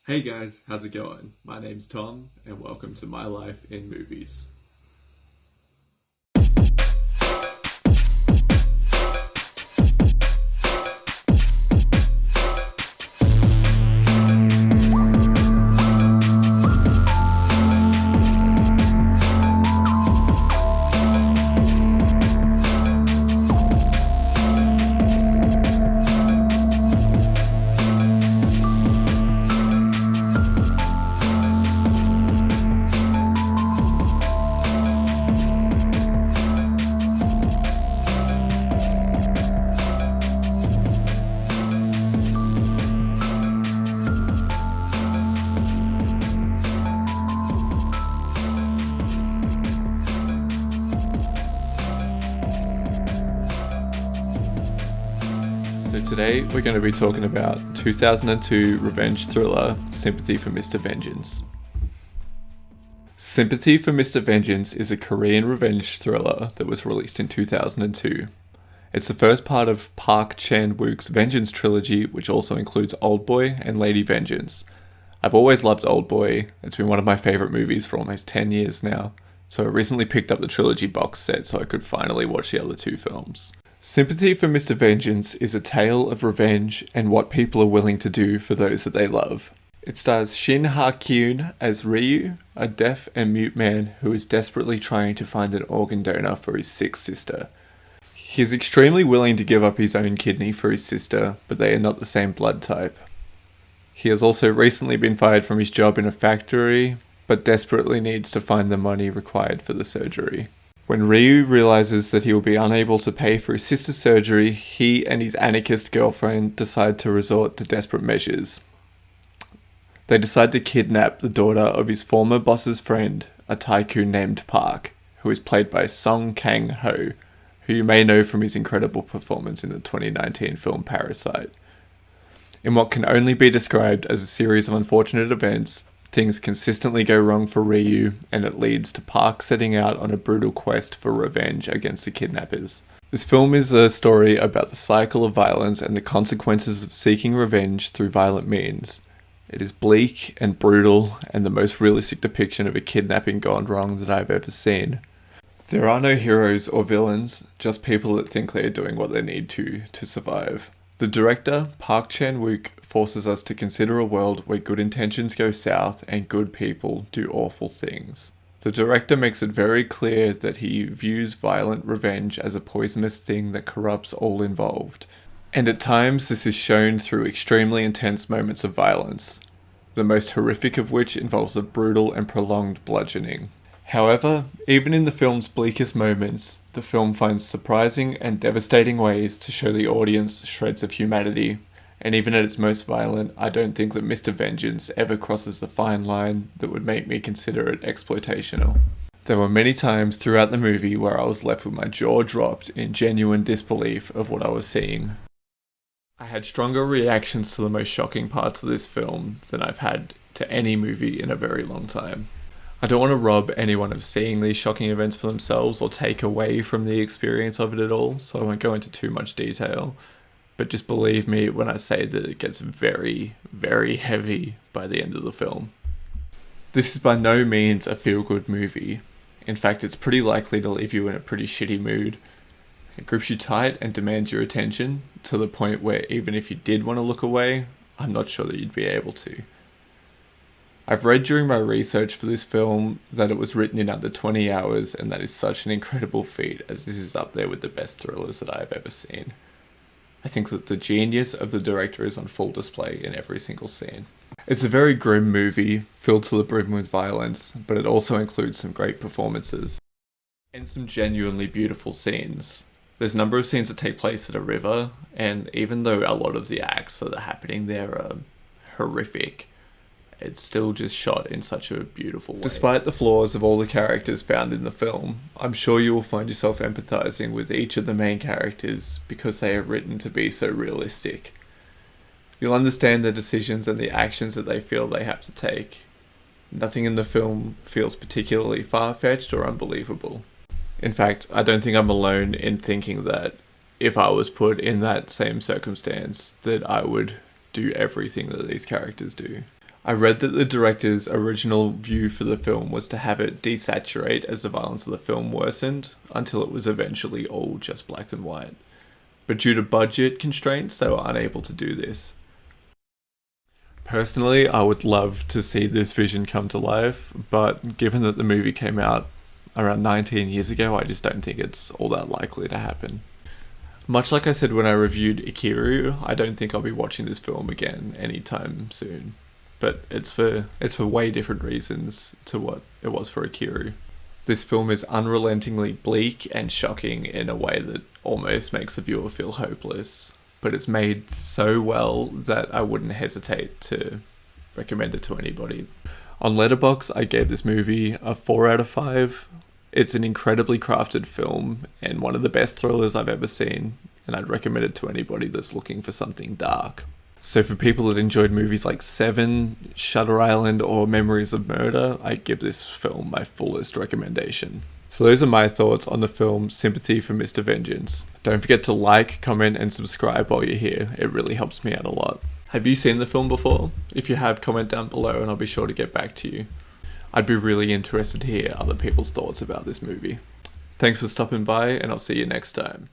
Hey guys, how's it going? My name's Tom, and welcome to My Life in Movies. So today we're going to be talking about 2002 revenge thriller Sympathy for Mr. Vengeance. Sympathy for Mr. Vengeance is a Korean revenge thriller that was released in 2002. It's the first part of Park Chan-Wook's Vengeance trilogy, which also includes Oldboy and Lady Vengeance. I've always loved Oldboy. It's been one of my favourite movies for almost 10 years now, so I recently picked up the trilogy box set so I could finally watch the other two films. Sympathy for Mr. Vengeance is a tale of revenge and what people are willing to do for those that they love. It stars Shin Ha-kyun as Ryu, a deaf and mute man who is desperately trying to find an organ donor for his sick sister. He is extremely willing to give up his own kidney for his sister, but they are not the same blood type. He has also recently been fired from his job in a factory, but desperately needs to find the money required for the surgery. When Ryu realizes that he will be unable to pay for his sister's surgery, he and his anarchist girlfriend decide to resort to desperate measures. They decide to kidnap the daughter of his former boss's friend, a tycoon named Park, who is played by Song Kang-ho, who you may know from his incredible performance in the 2019 film Parasite. In what can only be described as a series of unfortunate events, things consistently go wrong for Ryu, and it leads to Park setting out on a brutal quest for revenge against the kidnappers. This film is a story about the cycle of violence and the consequences of seeking revenge through violent means. It is bleak and brutal, and the most realistic depiction of a kidnapping gone wrong that I've ever seen. There are no heroes or villains, just people that think they are doing what they need to survive. The director, Park Chan-Wook, forces us to consider a world where good intentions go south and good people do awful things. The director makes it very clear that he views violent revenge as a poisonous thing that corrupts all involved. And at times this is shown through extremely intense moments of violence, the most horrific of which involves a brutal and prolonged bludgeoning. However, even in the film's bleakest moments, the film finds surprising and devastating ways to show the audience shreds of humanity, and even at its most violent, I don't think that Mr. Vengeance ever crosses the fine line that would make me consider it exploitational. There were many times throughout the movie where I was left with my jaw dropped in genuine disbelief of what I was seeing. I had stronger reactions to the most shocking parts of this film than I've had to any movie in a very long time. I don't want to rob anyone of seeing these shocking events for themselves or take away from the experience of it at all, so I won't go into too much detail. But just believe me when I say that it gets very, very heavy by the end of the film. This is by no means a feel-good movie. In fact, it's pretty likely to leave you in a pretty shitty mood. It grips you tight and demands your attention to the point where even if you did want to look away, I'm not sure that you'd be able to. I've read during my research for this film that it was written in under 20 hours, and that is such an incredible feat, as this is up there with the best thrillers that I've ever seen. I think that the genius of the director is on full display in every single scene. It's a very grim movie, filled to the brim with violence, but it also includes some great performances and some genuinely beautiful scenes. There's a number of scenes that take place at a river, and even though a lot of the acts that are happening there are horrific, it's still just shot in such a beautiful way. Despite the flaws of all the characters found in the film, I'm sure you will find yourself empathizing with each of the main characters because they are written to be so realistic. You'll understand the decisions and the actions that they feel they have to take. Nothing in the film feels particularly far-fetched or unbelievable. In fact, I don't think I'm alone in thinking that if I was put in that same circumstance, that I would do everything that these characters do. I read that the director's original view for the film was to have it desaturate as the violence of the film worsened until it was eventually all just black and white. But due to budget constraints, they were unable to do this. Personally, I would love to see this vision come to life, but given that the movie came out around 19 years ago, I just don't think it's all that likely to happen. Much like I said when I reviewed Ikiru, I don't think I'll be watching this film again anytime soon. But it's for way different reasons to what it was for Ikiru. This film is unrelentingly bleak and shocking in a way that almost makes the viewer feel hopeless. But it's made so well that I wouldn't hesitate to recommend it to anybody. On Letterboxd, I gave this movie a 4 out of 5. It's an incredibly crafted film and one of the best thrillers I've ever seen, and I'd recommend it to anybody that's looking for something dark. So for people that enjoyed movies like Seven, Shutter Island, or Memories of Murder, I give this film my fullest recommendation. So those are my thoughts on the film Sympathy for Mr. Vengeance. Don't forget to like, comment, and subscribe while you're here. It really helps me out a lot. Have you seen the film before? If you have, comment down below and I'll be sure to get back to you. I'd be really interested to hear other people's thoughts about this movie. Thanks for stopping by, and I'll see you next time.